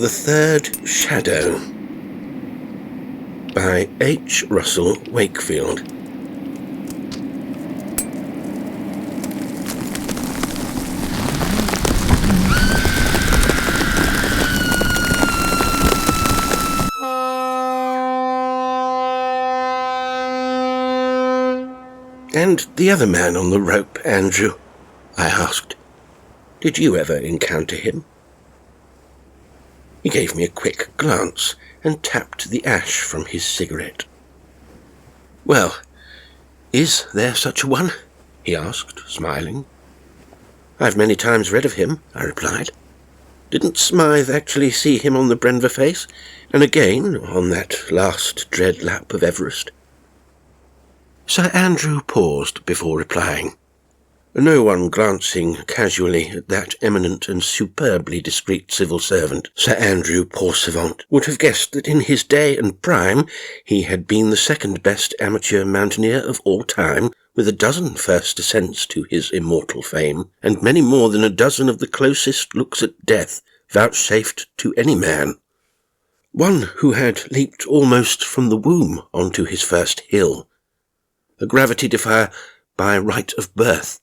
The Third Shadow by H. Russell Wakefield. "And the other man on the rope, Andrew?" I asked. "Did you ever encounter him?" He gave me a quick glance and tapped the ash from his cigarette. "Well, is there such a one?" he asked, smiling. "I've many times read of him," I replied. "Didn't Smythe actually see him on the Brenver face, and again on that last dread lap of Everest?" Sir Andrew paused before replying. No one glancing casually at that eminent and superbly discreet civil servant, Sir Andrew Poursuivant, would have guessed that in his day and prime he had been the second-best amateur mountaineer of all time, with a dozen first ascents to his immortal fame, and many more than a dozen of the closest looks at death vouchsafed to any man. One who had leaped almost from the womb onto his first hill, a gravity defier by right of birth,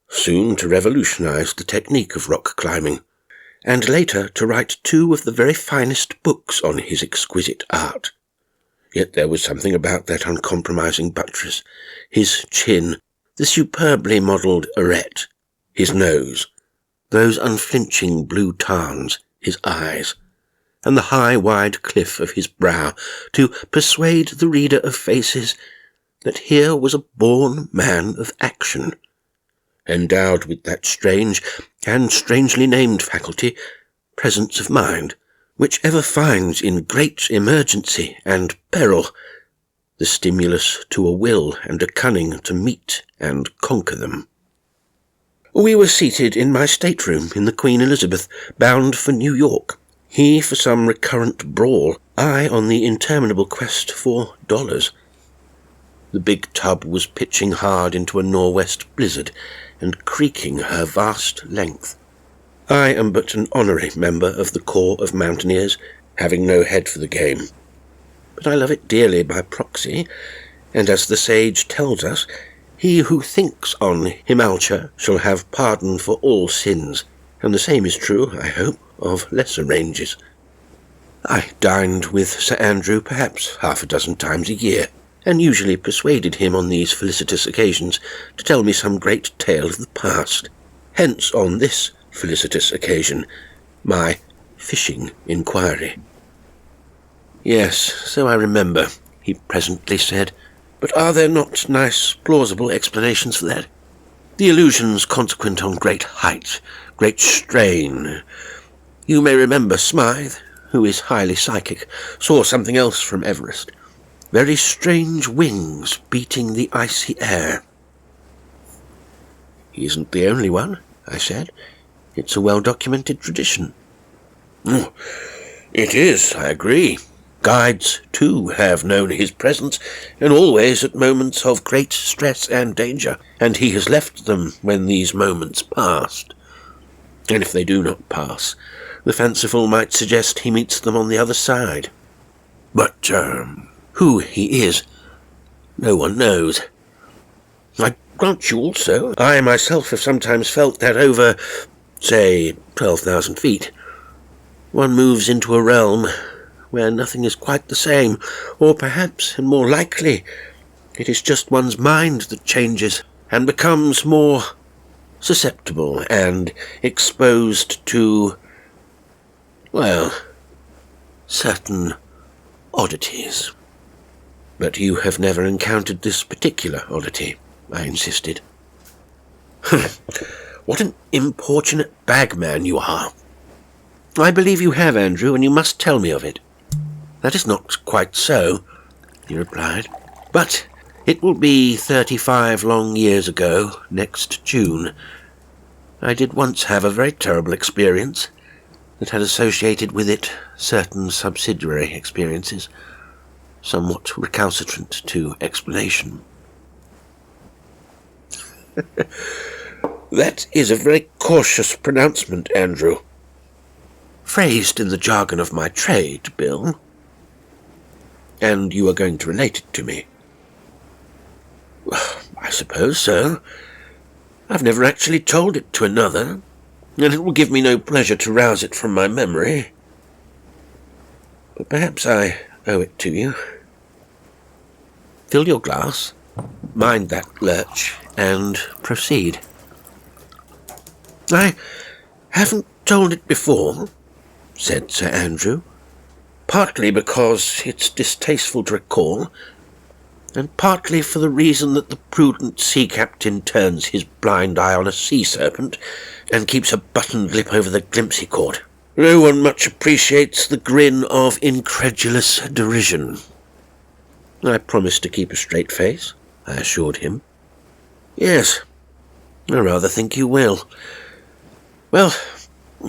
soon to revolutionize the technique of rock climbing, and later to write two of the very finest books on his exquisite art. Yet there was something about that uncompromising buttress, his chin, the superbly modelled arête, his nose, those unflinching blue tarns, his eyes, and the high, wide cliff of his brow, to persuade the reader of faces that here was a born man of action, endowed with that strange and strangely named faculty, presence of mind, which ever finds in great emergency and peril the stimulus to a will and a cunning to meet and conquer them. We were seated in my stateroom in the Queen Elizabeth, bound for New York, he for some recurrent brawl, I on the interminable quest for dollars. The big tub was pitching hard into a nor'west blizzard and creaking her vast length. I am but an honorary member of the Corps of Mountaineers, having no head for the game. But I love it dearly by proxy, and as the sage tells us, he who thinks on Himalcha shall have pardon for all sins, and the same is true, I hope, of lesser ranges. I dined with Sir Andrew perhaps half a dozen times a year, and usually persuaded him on these felicitous occasions to tell me some great tale of the past. Hence, on this felicitous occasion, my fishing inquiry. "Yes, so I remember," he presently said, "but are there not nice, plausible explanations for that? The illusions consequent on great height, great strain. You may remember Smythe, who is highly psychic, saw something else from Everest. Very strange wings beating the icy air." "He isn't the only one," I said. "It's a well-documented tradition." "It is, I agree. Guides, too, have known his presence, and always at moments of great stress and danger, and he has left them when these moments passed. And if they do not pass, the fanciful might suggest he meets them on the other side. But, who he is, no one knows. I grant you also, I myself have sometimes felt that over, say, 12,000 feet, one moves into a realm where nothing is quite the same, or perhaps, and more likely, it is just one's mind that changes and becomes more susceptible and exposed to, well, certain oddities." "But you have never encountered this particular oddity," I insisted. "What an importunate bagman you are!" "I believe you have, Andrew, and you must tell me of it." "That is not quite so," he replied, "but it will be 35 long years ago, next June. I did once have a very terrible experience that had associated with it certain subsidiary experiences, somewhat recalcitrant to explanation." "That is a very cautious pronouncement, Andrew." phrased in the jargon of my trade, Bill. And you are going to relate it to me. I suppose so. I've never actually told it to another, and it will give me no pleasure to rouse it from my memory. But perhaps I owe it to you. Fill your glass, mind that lurch, and proceed. I haven't told it before, said Sir Andrew, partly because it's distasteful to recall, and partly for the reason that the prudent sea captain turns his blind eye on a sea serpent and keeps a buttoned lip over the glimpse he caught. No one much appreciates the grin of incredulous derision. I promised to keep a straight face, I assured him. Yes, I rather think you will. Well,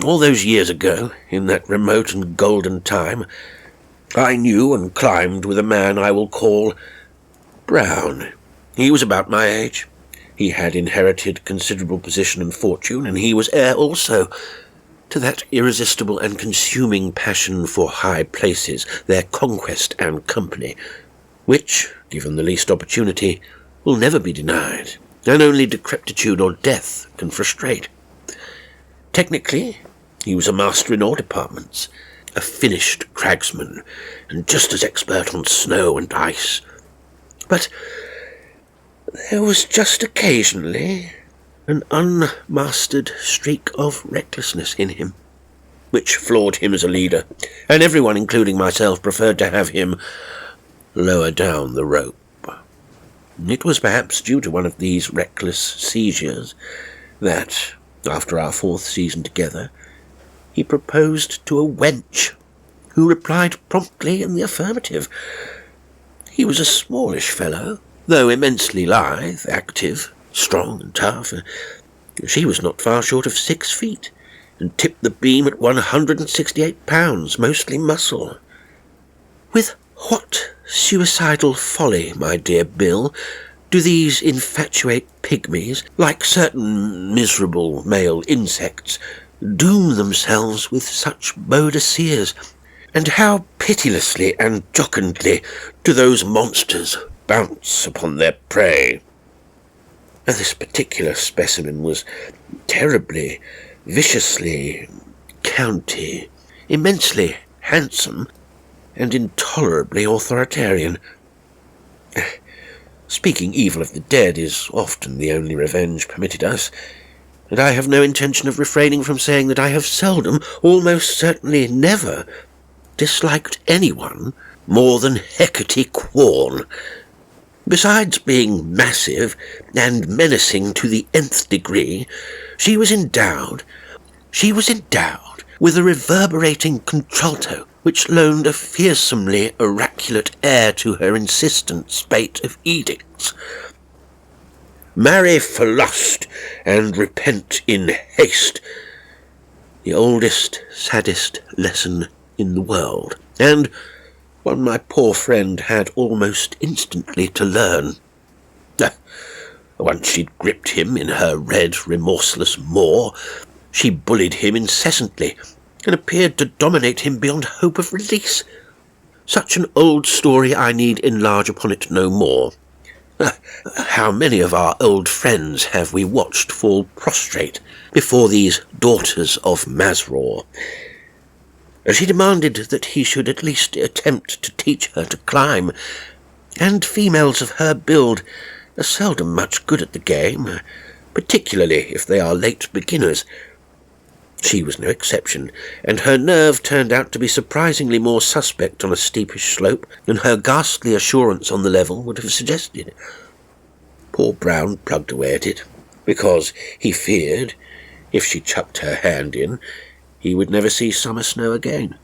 all those years ago, in that remote and golden time, I knew and climbed with a man I will call Brown. He was about my age. He had inherited considerable position and fortune, and he was heir also to that irresistible and consuming passion for high places, their conquest and company, which, given the least opportunity, will never be denied, and only decrepitude or death can frustrate. Technically, he was a master in all departments, a finished cragsman, and just as expert on snow and ice. But there was just occasionally an unmastered streak of recklessness in him, which floored him as a leader, and everyone, including myself, preferred to have him lower down the rope. It was perhaps due to one of these reckless seizures that, after our 4th season together, he proposed to a wench, who replied promptly in the affirmative. He was a smallish fellow, though immensely lithe, active, strong and tough. She was not far short of 6 feet, and tipped the beam at 168 pounds, mostly muscle. With what suicidal folly, my dear Bill, do these infatuate pygmies, like certain miserable male insects, doom themselves with such Boadiceas, and how pitilessly and jocundly do those monsters bounce upon their prey. This particular specimen was terribly, viciously county, immensely handsome, and intolerably authoritarian. Speaking evil of the dead is often the only revenge permitted us, and I have no intention of refraining from saying that I have seldom, almost certainly never, disliked anyone more than Hecate Quorn. Besides being massive and menacing to the nth degree, she was endowed with a reverberating contralto which loaned a fearsomely oraculate air to her insistent spate of edicts. Marry for lust, and repent in haste. The oldest, saddest lesson in the world, and one my poor friend had almost instantly to learn. Once she'd gripped him in her red, remorseless maw, she bullied him incessantly, and appeared to dominate him beyond hope of release. Such an old story I need enlarge upon it no more. How many of our old friends have we watched fall prostrate before these daughters of Mazror? She demanded that he should at least attempt to teach her to climb, and females of her build are seldom much good at the game, particularly if they are late beginners. She was no exception, and her nerve turned out to be surprisingly more suspect on a steepish slope than her ghastly assurance on the level would have suggested. Poor Brown plugged away at it, because he feared, if she chucked her hand in, he would never see summer snow again.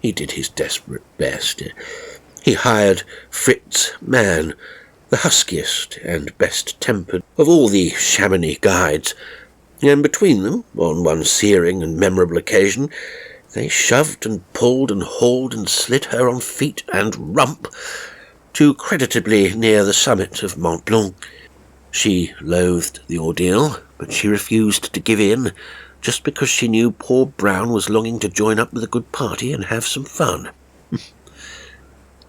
He did his desperate best. He hired Fritz Mann, the huskiest and best-tempered of all the Chamonix guides, and between them, on one searing and memorable occasion, they shoved and pulled and hauled and slid her on feet and rump to creditably near the summit of Mont Blanc. She loathed the ordeal, but she refused to give in, just because she knew poor Brown was longing to join up with a good party and have some fun.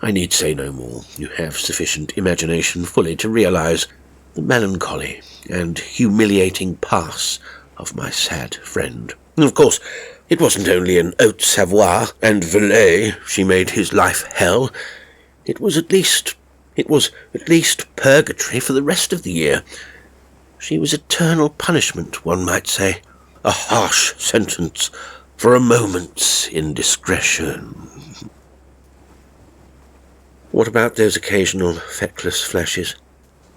I need say no more. You have sufficient imagination fully to realise the melancholy and humiliating pass of my sad friend. Of course, it wasn't only in Haute-Savoie and Velay she made his life hell. It was at least purgatory for the rest of the year. She was eternal punishment, one might say. A harsh sentence for a moment's indiscretion. What about those occasional feckless flashes?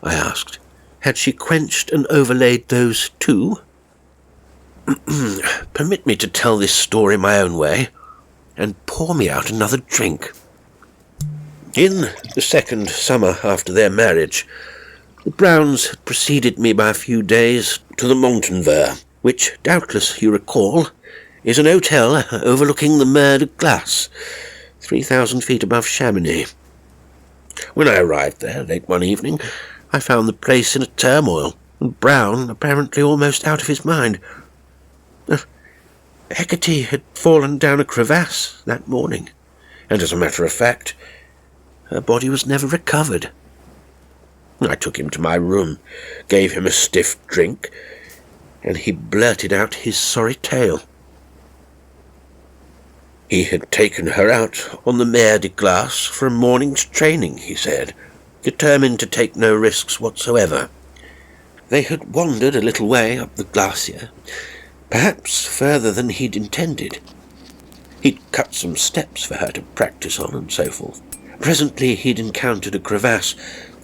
I asked. Had she quenched and overlaid those too? Permit me to tell this story my own way, and pour me out another drink. In the second summer after their marriage, the Browns had preceded me by a few days to the mountaineer, which, doubtless you recall, is an hotel overlooking the Mer de Glace, 3,000 feet above Chamonix. When I arrived there late one evening, I found the place in a turmoil, and Brown apparently almost out of his mind. Hecate had fallen down a crevasse that morning, and as a matter of fact, her body was never recovered. I took him to my room, gave him a stiff drink, and he blurted out his sorry tale. He had taken her out on the Mer de Glace for a morning's training, he said, determined to take no risks whatsoever. They had wandered a little way up the glacier, perhaps further than he'd intended. He'd cut some steps for her to practice on and so forth. Presently he'd encountered a crevasse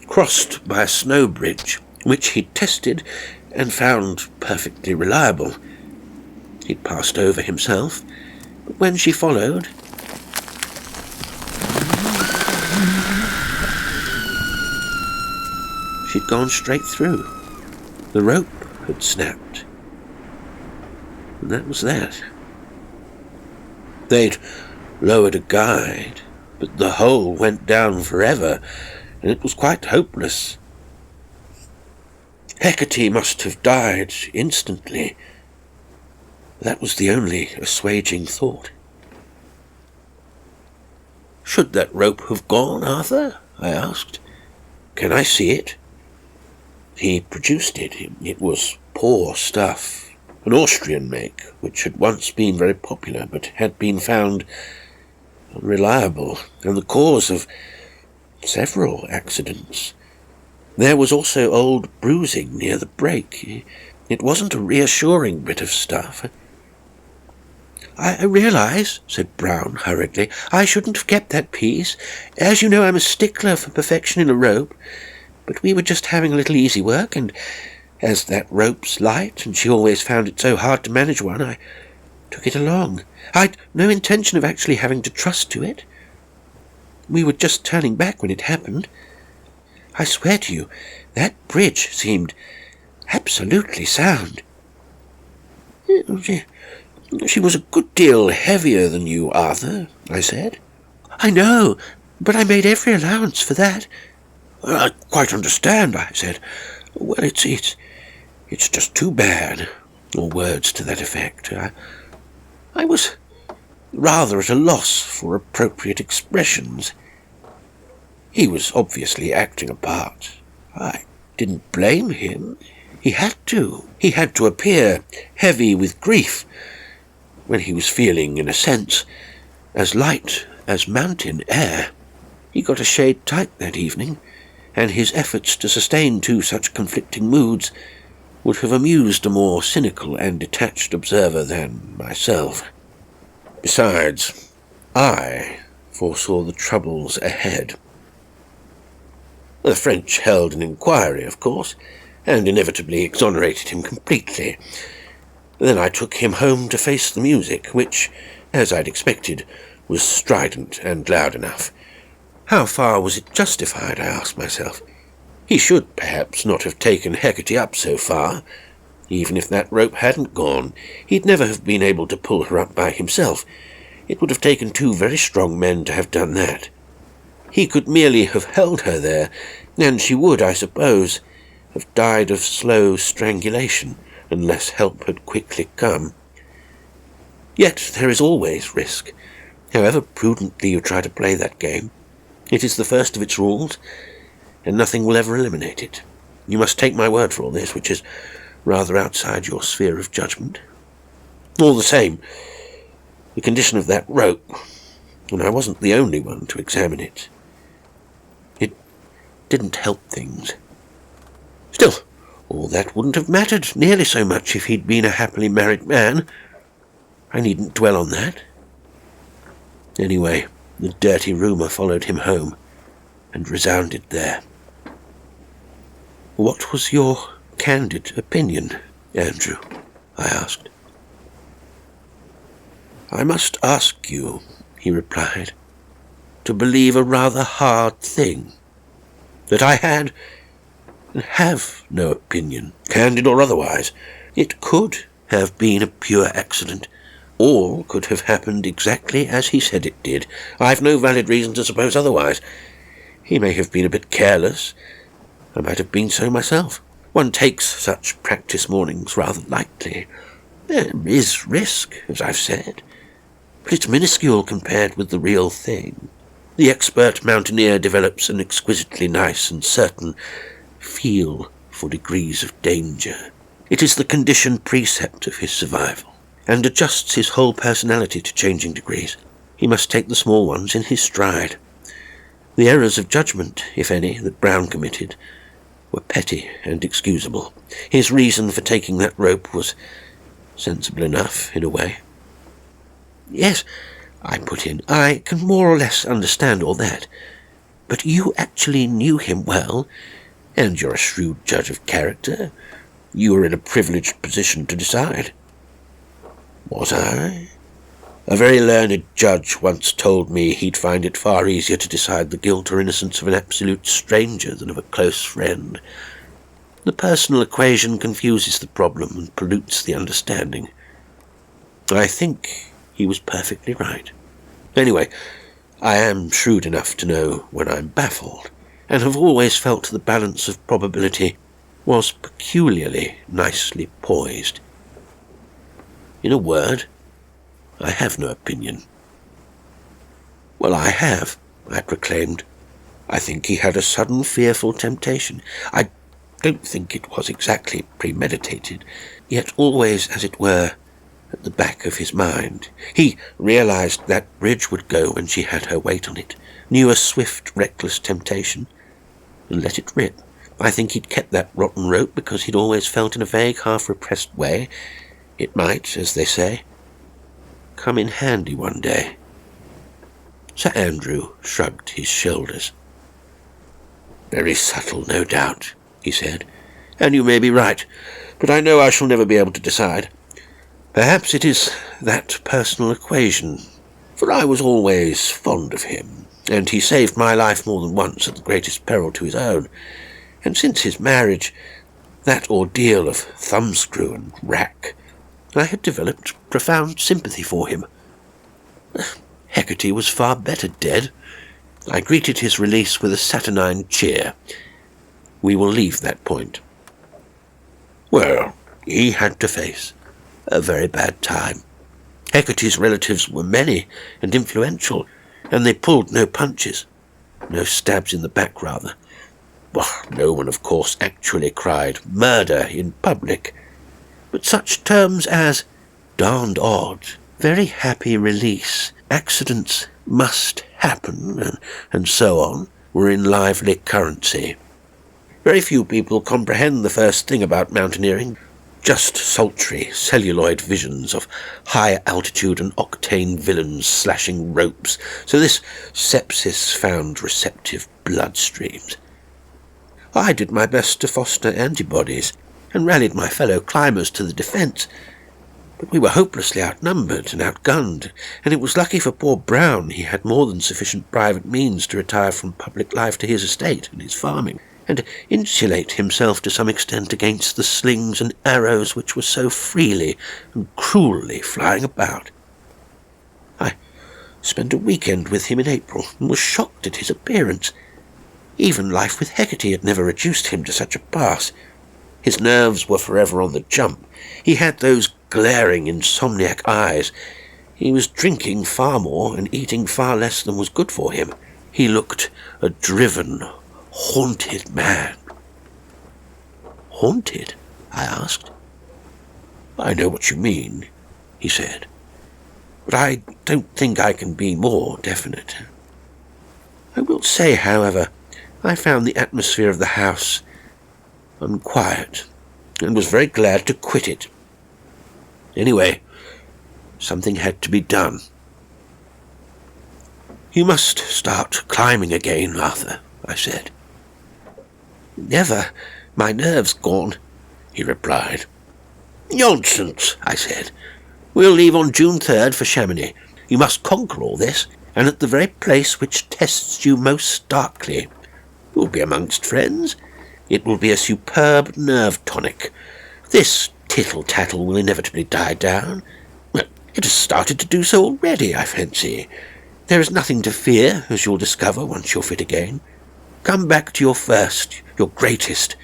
crossed by a snow bridge, which he'd tested and found perfectly reliable. He'd passed over himself, but when she followed, she'd gone straight through. The rope had snapped. And that was that. They'd lowered a guide, but the hole went down forever, and it was quite hopeless. Hecate must have died instantly. That was the only assuaging thought. "Should that rope have gone, Arthur?" I asked. "Can I see it?" He produced it. It was poor stuff, an Austrian make, which had once been very popular, but had been found unreliable, and the cause of several accidents. There was also old bruising near the break. It wasn't a reassuring bit of stuff. I realise," said Brown hurriedly, "I shouldn't have kept that piece. As you know, I'm a stickler for perfection in a rope. But we were just having a little easy work, and as that rope's light, and she always found it so hard to manage one, I took it along. I'd no intention of actually having to trust to it. We were just turning back when it happened. I swear to you, that bridge seemed absolutely sound. She was a good deal heavier than you, Arthur," I said. "I know, but I made every allowance for that." "I quite understand," I said. "Well, it's just too bad," or words to that effect. I was rather at a loss for appropriate expressions. He was obviously acting a part. I didn't blame him. He had to. He had to appear heavy with grief when he was feeling, in a sense, as light as mountain air. He got a shade tight that evening, and his efforts to sustain two such conflicting moods would have amused a more cynical and detached observer than myself. Besides, I foresaw the troubles ahead. The French held an inquiry, of course, and inevitably exonerated him completely. Then I took him home to face the music, which, as I'd expected, was strident and loud enough. How far was it justified, I asked myself. He should perhaps not have taken Hecate up so far. Even if that rope hadn't gone, he'd never have been able to pull her up by himself. It would have taken two very strong men to have done that. He could merely have held her there, and she would, I suppose, have died of slow strangulation, unless help had quickly come. Yet there is always risk. However prudently you try to play that game, it is the first of its rules, and nothing will ever eliminate it. You must take my word for all this, which is rather outside your sphere of judgment. All the same, the condition of that rope, and I wasn't the only one to examine it, it didn't help things. Still, all that wouldn't have mattered nearly so much if he'd been a happily married man. I needn't dwell on that. Anyway, the dirty rumour followed him home, and resounded there. What was your candid opinion, Andrew? I asked. I must ask you, he replied, to believe a rather hard thing, that I had and have no opinion, candid or otherwise. It could have been a pure accident. All could have happened exactly as he said it did. I've no valid reason to suppose otherwise. He may have been a bit careless. I might have been so myself. One takes such practice mornings rather lightly. There is risk, as I've said, but it's minuscule compared with the real thing. The expert mountaineer develops an exquisitely nice and certain feel for degrees of danger. It is the conditioned precept of his survival, and adjusts his whole personality to changing degrees. He must take the small ones in his stride. The errors of judgment, if any, that Brown committed, were petty and excusable. His reason for taking that rope was sensible enough, in a way. Yes, I put in, I can more or less understand all that. But you actually knew him well, and you're a shrewd judge of character. You were in a privileged position to decide. Was I? A very learned judge once told me he'd find it far easier to decide the guilt or innocence of an absolute stranger than of a close friend. The personal equation confuses the problem and pollutes the understanding. I think he was perfectly right. Anyway, I am shrewd enough to know when I'm baffled, and have always felt the balance of probability was peculiarly nicely poised. In a word, I have no opinion. Well, I have, I proclaimed. I think he had a sudden fearful temptation. I don't think it was exactly premeditated, yet always, as it were, at the back of his mind. He realized that bridge would go when she had her weight on it, knew a swift, reckless temptation, and let it rip. I think he'd kept that rotten rope because he'd always felt in a vague, half-repressed way it might, as they say, come in handy one day. Sir Andrew shrugged his shoulders. Very subtle, no doubt, he said, and you may be right, but I know I shall never be able to decide. Perhaps it is that personal equation, for I was always fond of him, and he saved my life more than once at the greatest peril to his own, and since his marriage, that ordeal of thumbscrew and rack, I had developed profound sympathy for him. Hecate was far better dead. I greeted his release with a saturnine cheer. We will leave that point. Well, he had to face a very bad time. Hecate's relatives were many and influential, and they pulled no punches. No stabs in the back, rather. Well, no one, of course, actually cried murder in public, but such terms as darned odd, very happy release, accidents must happen, and so on, were in lively currency. Very few people comprehend the first thing about mountaineering, just sultry, celluloid visions of high-altitude and octane villains slashing ropes, so this sepsis found receptive bloodstreams. I did my best to foster antibodies, and rallied my fellow climbers to the defence, but we were hopelessly outnumbered and outgunned, and it was lucky for poor Brown he had more than sufficient private means to retire from public life to his estate and his farming, and insulate himself to some extent against the slings and arrows which were so freely and cruelly flying about. I spent a weekend with him in April, and was shocked at his appearance. Even life with Hecate had never reduced him to such a pass. His nerves were forever on the jump. He had those glaring, insomniac eyes, He was drinking far more and eating far less than was good for him. He looked a driven, haunted man. Haunted? I asked. I know what you mean, he said, but I don't think I can be more definite. I will say, however, I found the atmosphere of the house unquiet and was very glad to quit it. Anyway, something had to be done. You must start climbing again, Arthur, I said. Never. My nerve's gone, he replied. Nonsense, I said. We'll leave on June 3rd for Chamonix. You must conquer all this, and at the very place which tests you most starkly. You'll be amongst friends. It will be a superb nerve tonic. This tittle-tattle will inevitably die down. Well, it has started to do so already, I fancy. There is nothing to fear, as you'll discover once you're fit again. Come back to your first, your greatest,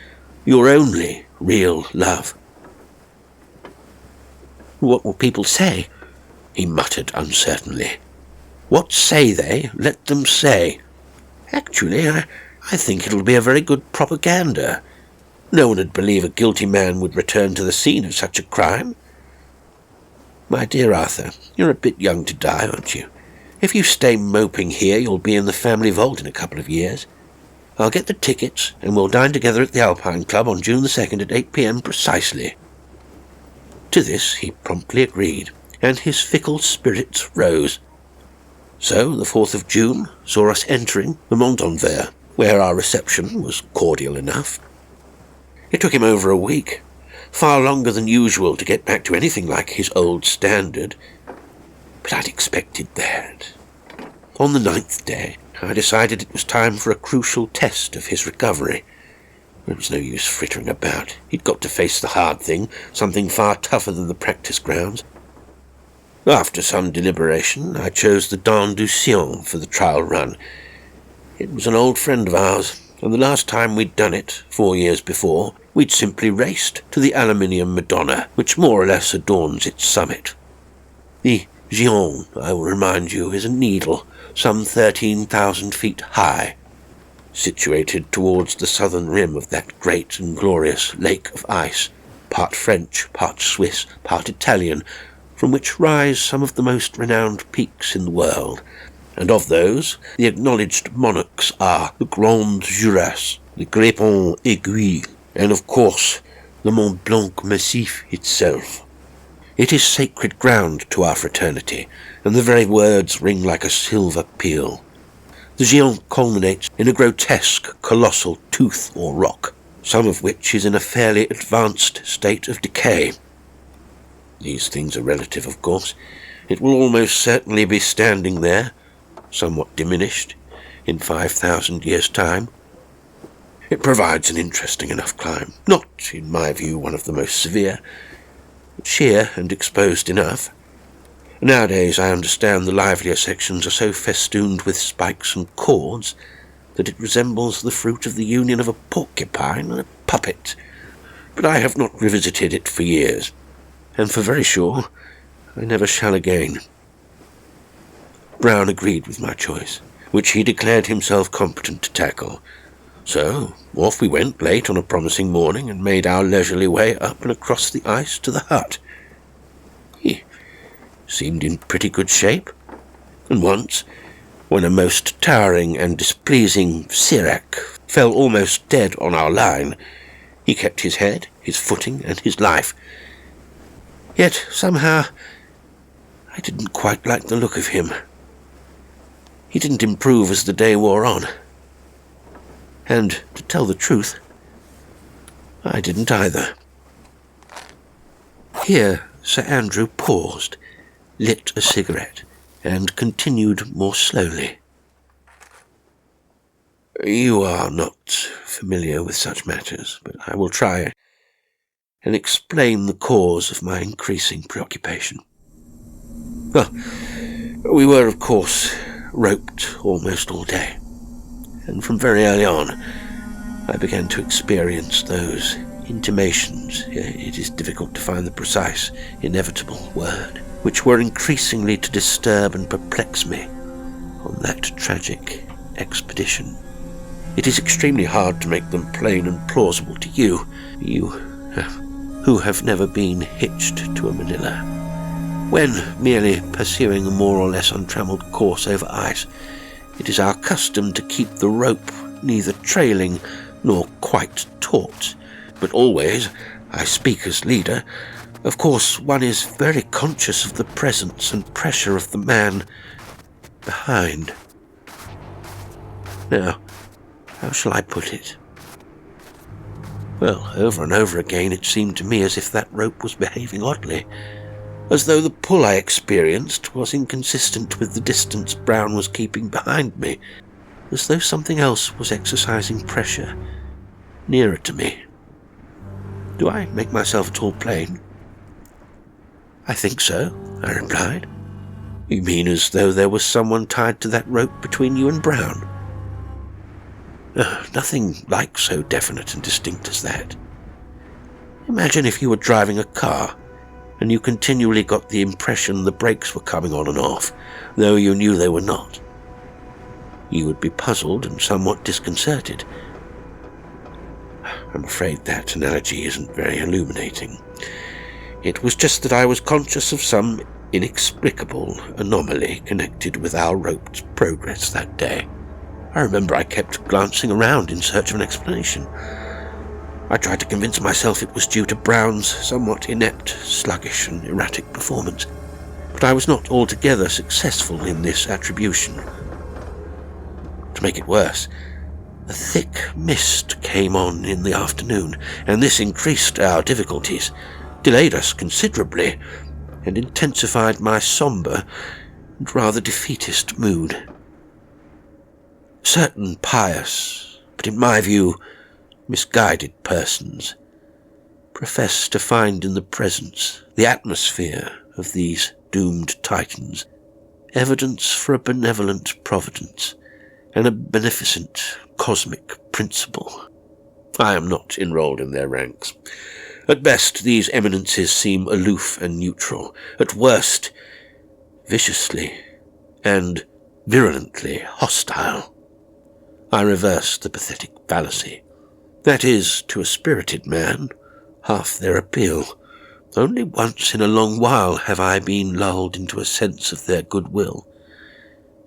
your only real love. What will people say? He muttered uncertainly. What say they? Let them say. Actually, I think it'll be a very good propaganda. No one would believe a guilty man would return to the scene of such a crime. My dear Arthur, you're a bit young to die, aren't you? If you stay moping here, you'll be in the family vault in a couple of years. I'll get the tickets, and we'll dine together at the Alpine Club on June the 2nd at 8 p.m. precisely. To this he promptly agreed, and his fickle spirits rose. So the 4th of June saw us entering the mountaineer, where our reception was cordial enough. It took him over a week, far longer than usual to get back to anything like his old standard, but I'd expected that. On the 9th day, I decided it was time for a crucial test of his recovery. There was no use frittering about. He'd got to face the hard thing, something far tougher than the practice grounds. After some deliberation, I chose the Dent du Géant for the trial run. It was an old friend of ours, and the last time we'd done it, 4 years before, we'd simply raced to the aluminium Madonna, which more or less adorns its summit. The Géant, I will remind you, is a needle, some 13,000 feet high, situated towards the southern rim of that great and glorious lake of ice, part French, part Swiss, part Italian, from which rise some of the most renowned peaks in the world, and of those the acknowledged monarchs are the Grand Juras, the Grépon Aiguille, and of course the Mont Blanc Massif itself. It is sacred ground to our fraternity, and the very words ring like a silver peal. The Géant culminates in a grotesque, colossal tooth or rock, some of which is in a fairly advanced state of decay. These things are relative, of course. It will almost certainly be standing there, somewhat diminished, in 5,000 years' time. It provides an interesting enough climb, not, in my view, one of the most severe, but sheer and exposed enough. Nowadays I understand the livelier sections are so festooned with spikes and cords that it resembles the fruit of the union of a porcupine and a puppet, but I have not revisited it for years, and for very sure I never shall again. Brown agreed with my choice, which he declared himself competent to tackle. So off we went late on a promising morning and made our leisurely way up and across the ice to the hut. He seemed in pretty good shape, and once, when a most towering and displeasing Sirac fell almost dead on our line, he kept his head, his footing, and his life. Yet somehow I didn't quite like the look of him. He didn't improve as the day wore on. And, to tell the truth, I didn't either. Here Sir Andrew paused, lit a cigarette, and continued more slowly. You are not familiar with such matters, but I will try and explain the cause of my increasing preoccupation. Well, we were, of course, roped almost all day, and from very early on I began to experience those intimations. It is difficult to find the precise, inevitable word. which were increasingly to disturb and perplex me on that tragic expedition. It is extremely hard to make them plain and plausible to you, who have never been hitched to a Manila. When merely pursuing a more or less untrammeled course over ice, it is our custom to keep the rope neither trailing nor quite taut, but always, I speak as leader, of course one is very conscious of the presence and pressure of the man behind. Now, how shall I put it? Well, over and over again it seemed to me as if that rope was behaving oddly, as though the pull I experienced was inconsistent with the distance Brown was keeping behind me, as though something else was exercising pressure nearer to me. Do I make myself at all plain? I think so, I replied. You mean as though there was someone tied to that rope between you and Brown? Nothing like so definite and distinct as that. Imagine if you were driving a car and you continually got the impression the brakes were coming on and off, though you knew they were not. You would be puzzled and somewhat disconcerted. I'm afraid that analogy isn't very illuminating. It was just that I was conscious of some inexplicable anomaly connected with our rope's progress that day. I remember I kept glancing around in search of an explanation. I tried to convince myself it was due to Brown's somewhat inept, sluggish and erratic performance, but I was not altogether successful in this attribution. To make it worse, a thick mist came on in the afternoon, and this increased our difficulties, delayed us considerably, and intensified my sombre and rather defeatist mood. Certain pious, but in my view, misguided persons profess to find in the presence, the atmosphere of these doomed titans, evidence for a benevolent providence and a beneficent cosmic principle. I am not enrolled in their ranks. At best, these eminences seem aloof and neutral. At worst, viciously and virulently hostile. I reverse the pathetic fallacy. That is, to a spirited man, half their appeal. Only once in a long while have I been lulled into a sense of their goodwill,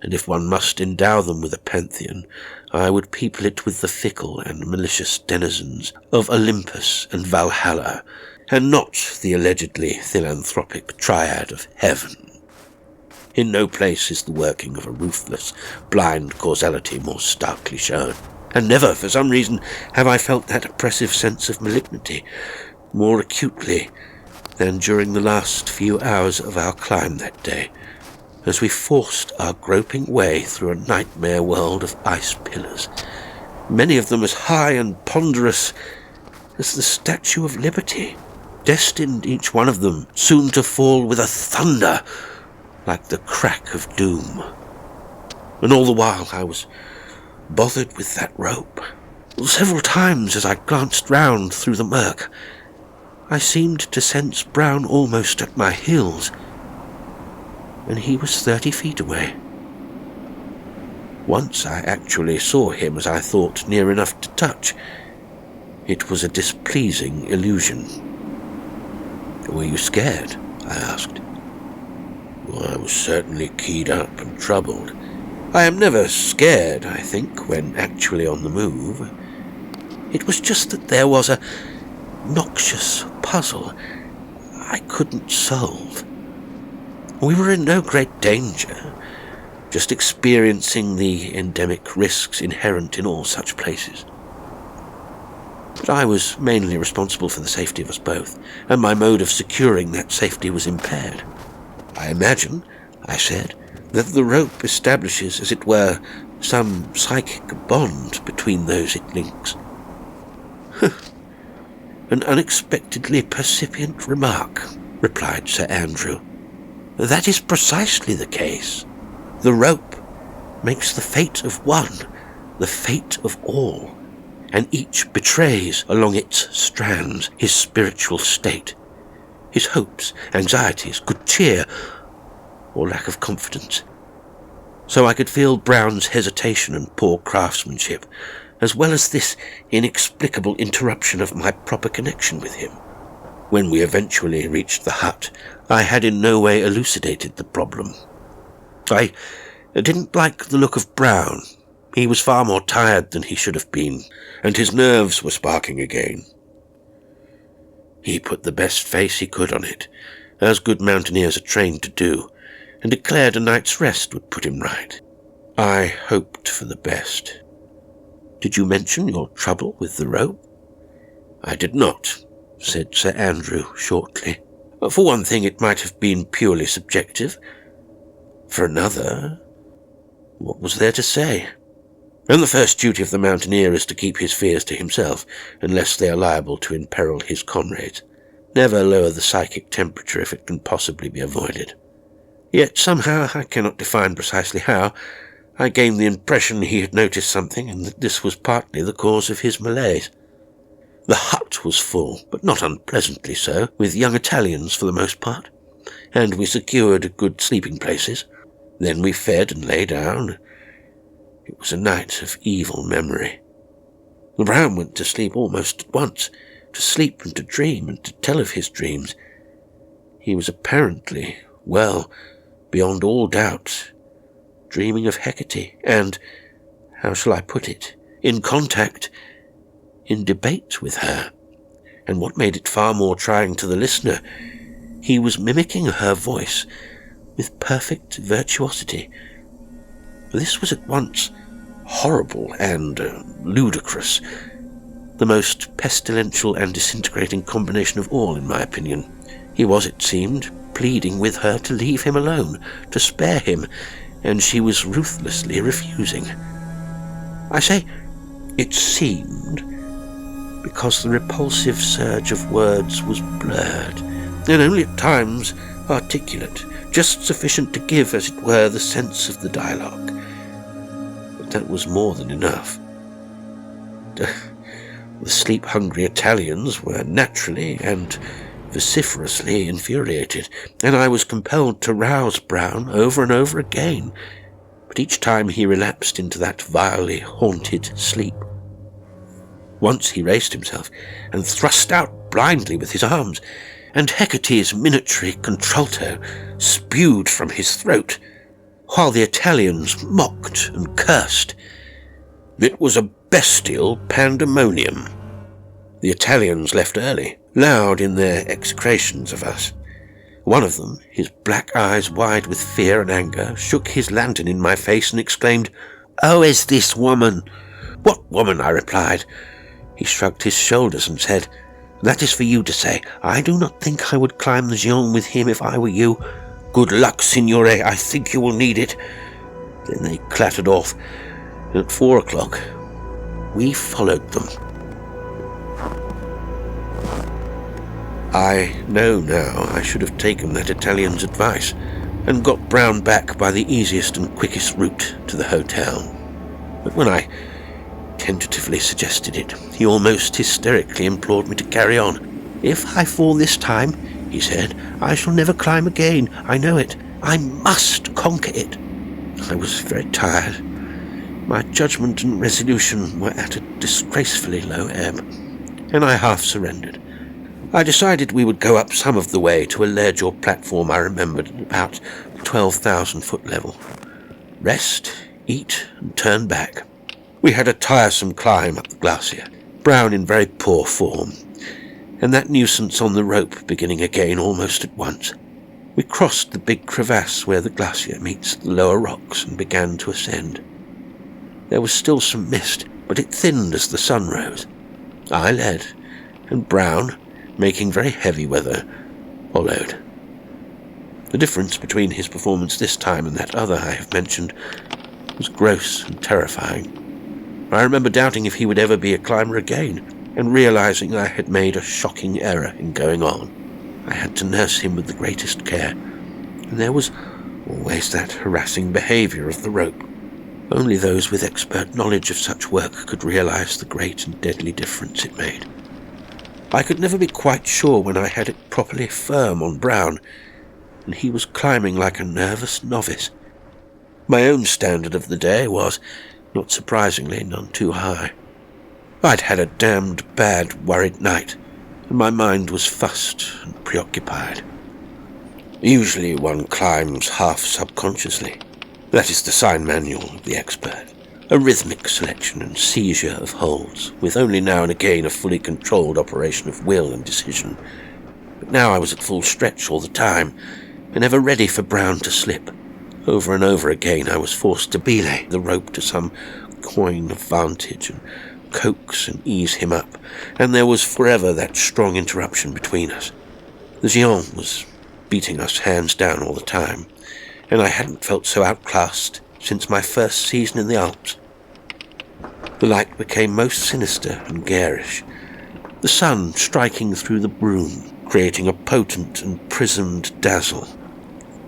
and if one must endow them with a pantheon, I would people it with the fickle and malicious denizens of Olympus and Valhalla, and not the allegedly philanthropic triad of heaven. In no place is the working of a ruthless, blind causality more starkly shown, and never, for some reason, have I felt that oppressive sense of malignity more acutely than during the last few hours of our climb that day, as we forced our groping way through a nightmare world of ice pillars, many of them as high and ponderous as the Statue of Liberty, destined each one of them soon to fall with a thunder like the crack of doom. And all the while I was bothered with that rope. Several times as I glanced round through the murk, I seemed to sense Brown almost at my heels, and he was 30 feet away. Once I actually saw him, as I thought, near enough to touch. It was a displeasing illusion. "Were you scared?" I asked. "Well, I was certainly keyed up and troubled. I am never scared, I think, when actually on the move. It was just that there was a noxious puzzle I couldn't solve. We were in no great danger, just experiencing the endemic risks inherent in all such places. But I was mainly responsible for the safety of us both, and my mode of securing that safety was impaired. I imagine," I said, "that the rope establishes, as it were, some psychic bond between those it links." "An unexpectedly percipient remark," replied Sir Andrew. "That is precisely the case. The rope makes the fate of one the fate of all, and each betrays along its strands his spiritual state, his hopes, anxieties, good cheer, or lack of confidence. So I could feel Brown's hesitation and poor craftsmanship, as well as this inexplicable interruption of my proper connection with him. When we eventually reached the hut, I had in no way elucidated the problem. I didn't like the look of Brown. He was far more tired than he should have been, and his nerves were sparking again. He put the best face he could on it, as good mountaineers are trained to do, and declared a night's rest would put him right. I hoped for the best. "Did you mention your trouble with the rope?" "I did not," said Sir Andrew shortly. "For one thing, it might have been purely subjective. For another, what was there to say? And the first duty of the mountaineer is to keep his fears to himself, unless they are liable to imperil his comrades. Never lower the psychic temperature if it can possibly be avoided. Yet somehow, I cannot define precisely how, I gained the impression he had noticed something, and that this was partly the cause of his malaise. The hut was full, but not unpleasantly so, with young Italians for the most part, and we secured good sleeping places. Then we fed and lay down. It was a night of evil memory. Brown went to sleep almost at once, to sleep and to dream and to tell of his dreams. He was apparently, well, beyond all doubt, dreaming of Hecate, and, how shall I put it, in contact, in debate with her. And what made it far more trying to the listener, he was mimicking her voice with perfect virtuosity. This was at once horrible and ludicrous, the most pestilential and disintegrating combination of all, in my opinion. He was, it seemed, pleading with her to leave him alone, to spare him, and she was ruthlessly refusing. I say it seemed, because the repulsive surge of words was blurred, and only at times articulate, just sufficient to give, as it were, the sense of the dialogue. But that was more than enough. The sleep-hungry Italians were naturally and vociferously infuriated, and I was compelled to rouse Brown over and over again, but each time he relapsed into that vilely haunted sleep. Once he raised himself and thrust out blindly with his arms, and Hecate's minatory contralto spewed from his throat, while the Italians mocked and cursed. It was a bestial pandemonium. The Italians left early, loud in their execrations of us. One of them, his black eyes wide with fear and anger, shook his lantern in my face and exclaimed, "Oh, is this woman?" "What woman?" I replied. He shrugged his shoulders and said, "That is for you to say. I do not think I would climb the Géant with him if I were you. Good luck, signore. I think you will need it." Then they clattered off, and at 4 o'clock we followed them. I know now I should have taken that Italian's advice and got Brown back by the easiest and quickest route to the hotel. But when I tentatively suggested it, he almost hysterically implored me to carry on. "If I fall this time," he said, "I shall never climb again. I know it. I must conquer it." I was very tired. My judgment and resolution were at a disgracefully low ebb, and I half surrendered. I decided we would go up some of the way to a ledge or platform I remembered at about 12,000 foot level. Rest, eat, and turn back. We had a tiresome climb up the glacier, Brown in very poor form, and that nuisance on the rope beginning again almost at once. We crossed the big crevasse where the glacier meets the lower rocks and began to ascend. There was still some mist, but it thinned as the sun rose. I led, and Brown, making very heavy weather, followed. The difference between his performance this time and that other I have mentioned was gross and terrifying. I remember doubting if he would ever be a climber again, and realizing I had made a shocking error in going on. I had to nurse him with the greatest care, and there was always that harassing behavior of the rope. Only those with expert knowledge of such work could realize the great and deadly difference it made. I could never be quite sure when I had it properly firm on Brown, and he was climbing like a nervous novice. My own standard of the day was, not surprisingly, none too high. I'd had a damned bad, worried night, and my mind was fussed and preoccupied. Usually one climbs half subconsciously. That is the sign manual of the expert. A rhythmic selection and seizure of holds, with only now and again a fully controlled operation of will and decision. But now I was at full stretch all the time, and ever ready for Brown to slip. Over and over again I was forced to belay the rope to some coign of vantage and coax and ease him up, and there was forever that strong interruption between us. The Géant was beating us hands down all the time, and I hadn't felt so outclassed since my first season in the Alps. The light became most sinister and garish, the sun striking through the brume, creating a potent and prismed dazzle.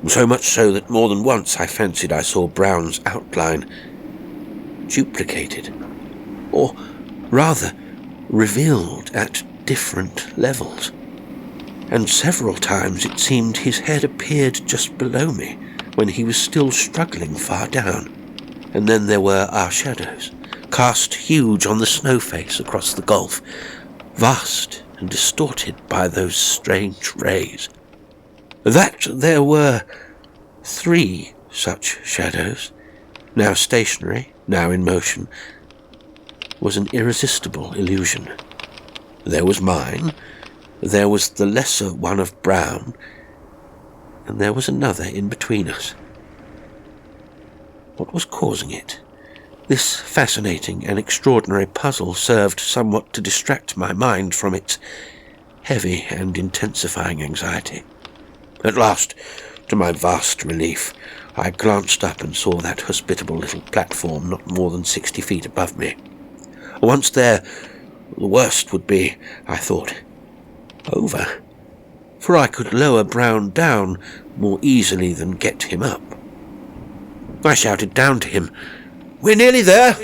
So much so that more than once I fancied I saw Brown's outline duplicated, or rather revealed at different levels. And several times it seemed his head appeared just below me, when he was still struggling far down. And then there were our shadows, cast huge on the snow face across the gulf, vast and distorted by those strange rays. That there were 3 such shadows, now stationary, now in motion, was an irresistible illusion. There was mine, there was the lesser one of Brown, and there was another in between us. What was causing it? This fascinating and extraordinary puzzle served somewhat to distract my mind from its heavy and intensifying anxiety. At last, to my vast relief, I glanced up and saw that hospitable little platform not more than 60 feet above me. Once there, the worst would be, I thought, over, for I could lower Brown down more easily than get him up. I shouted down to him, "We're nearly there!"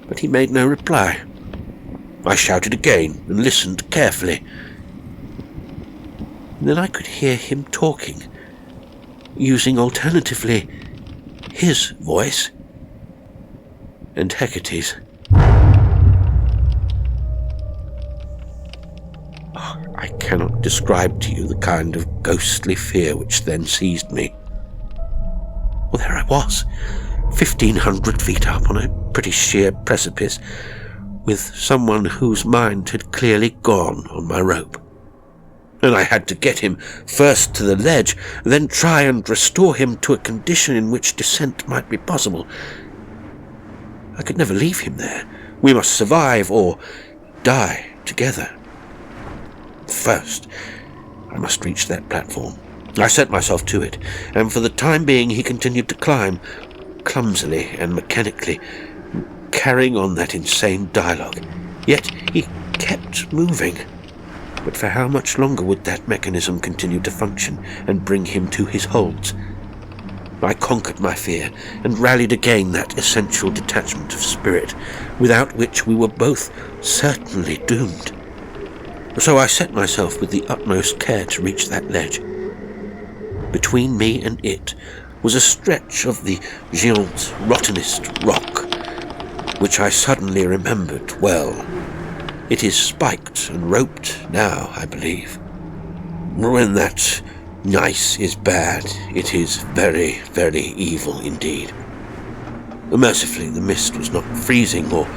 But he made no reply. I shouted again and listened carefully. And then I could hear him talking, using alternatively his voice and Hecate's. I cannot describe to you the kind of ghostly fear which then seized me. Well, there I was, 1,500 feet up on a pretty sheer precipice, with someone whose mind had clearly gone on my rope. And I had to get him first to the ledge, then try and restore him to a condition in which descent might be possible. I could never leave him there. We must survive or die together. First, I must reach that platform. I set myself to it, and for the time being he continued to climb, clumsily and mechanically, carrying on that insane dialogue. Yet he kept moving. But for how much longer would that mechanism continue to function and bring him to his holds? I conquered my fear and rallied again that essential detachment of spirit, without which we were both certainly doomed. So I set myself with the utmost care to reach that ledge. Between me and it was a stretch of the Géant's rottenest rock, which I suddenly remembered well. It is spiked and roped now, I believe. When that nice is bad, it is very, very evil indeed. Mercifully, the mist was not freezing, or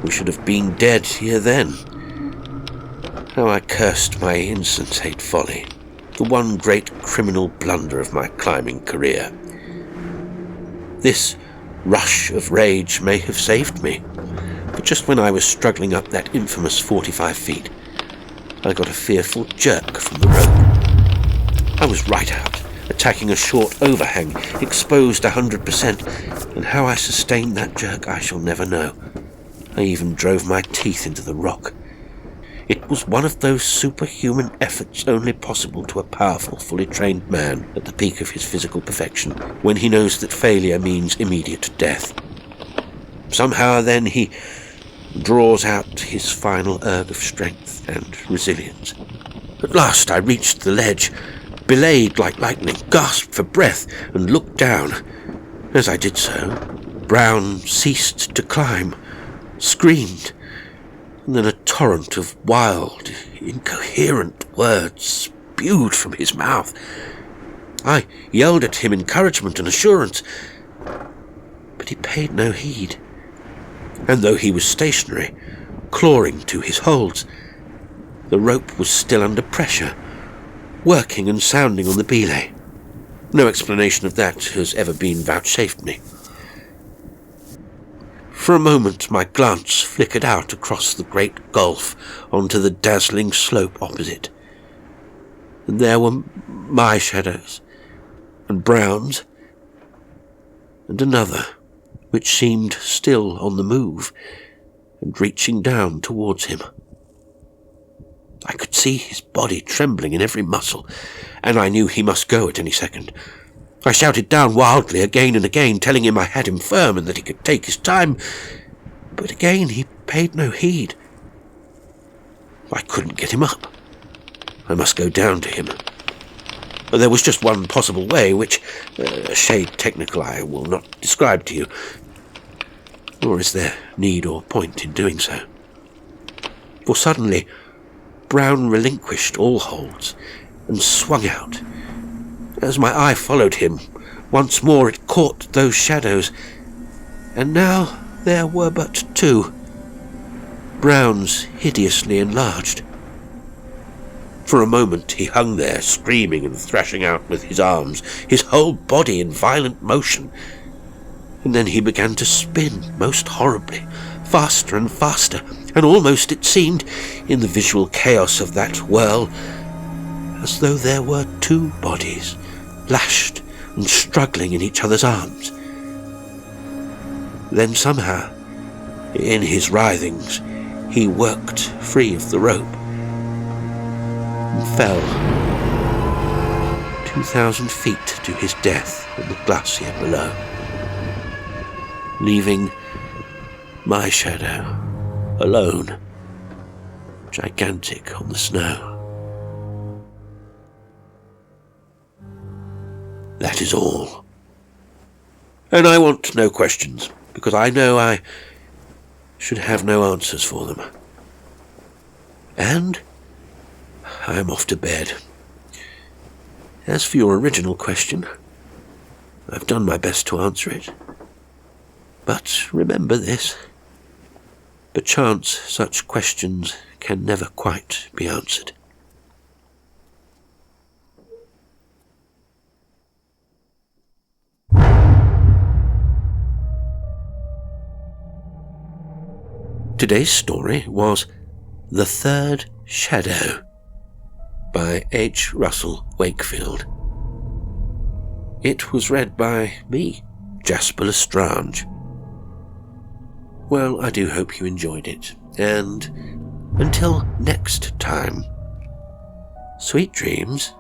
we should have been dead here then. How I cursed my insensate folly, the one great criminal blunder of my climbing career. This rush of rage may have saved me, but just when I was struggling up that infamous 45 feet, I got a fearful jerk from the rope. I was right out, attacking a short overhang, exposed 100%, and how I sustained that jerk I shall never know. I even drove my teeth into the rock. It was one of those superhuman efforts only possible to a powerful, fully trained man at the peak of his physical perfection, when he knows that failure means immediate death. Somehow then he draws out his final erg of strength and resilience. At last I reached the ledge, belayed like lightning, gasped for breath, and looked down. As I did so, Brown ceased to climb, screamed, and then a torrent of wild, incoherent words spewed from his mouth. I yelled at him encouragement and assurance, but he paid no heed, and though he was stationary, clawing to his holds, the rope was still under pressure, working and sounding on the belay. No explanation of that has ever been vouchsafed me. For a moment my glance flickered out across the great gulf onto the dazzling slope opposite, and there were my shadows, and Brown's, and another, which seemed still on the move, and reaching down towards him. I could see his body trembling in every muscle, and I knew he must go at any second. I shouted down wildly again and again, telling him I had him firm and that he could take his time, but again he paid no heed. I couldn't get him up. I must go down to him. There was just one possible way, which, a shade technical, I will not describe to you, nor is there need or point in doing so. For suddenly Brown relinquished all holds and swung out. As my eye followed him, once more it caught those shadows, and now there were but two, Brown's hideously enlarged. For a moment he hung there, screaming and thrashing out with his arms, his whole body in violent motion, and then he began to spin most horribly, faster and faster, and almost, it seemed, in the visual chaos of that whirl, as though there were two bodies, lashed and struggling in each other's arms. Then somehow, in his writhings, he worked free of the rope and fell 2,000 feet to his death on the glacier below, leaving my shadow alone, gigantic on the snow. That is all. And I want no questions, because I know I should have no answers for them. And I am off to bed. As for your original question, I've done my best to answer it. But remember this: perchance such questions can never quite be answered. Today's story was The Third Shadow by H. Russell Wakefield. It was read by me, Jasper L'Estrange. Well, I do hope you enjoyed it, and until next time, sweet dreams.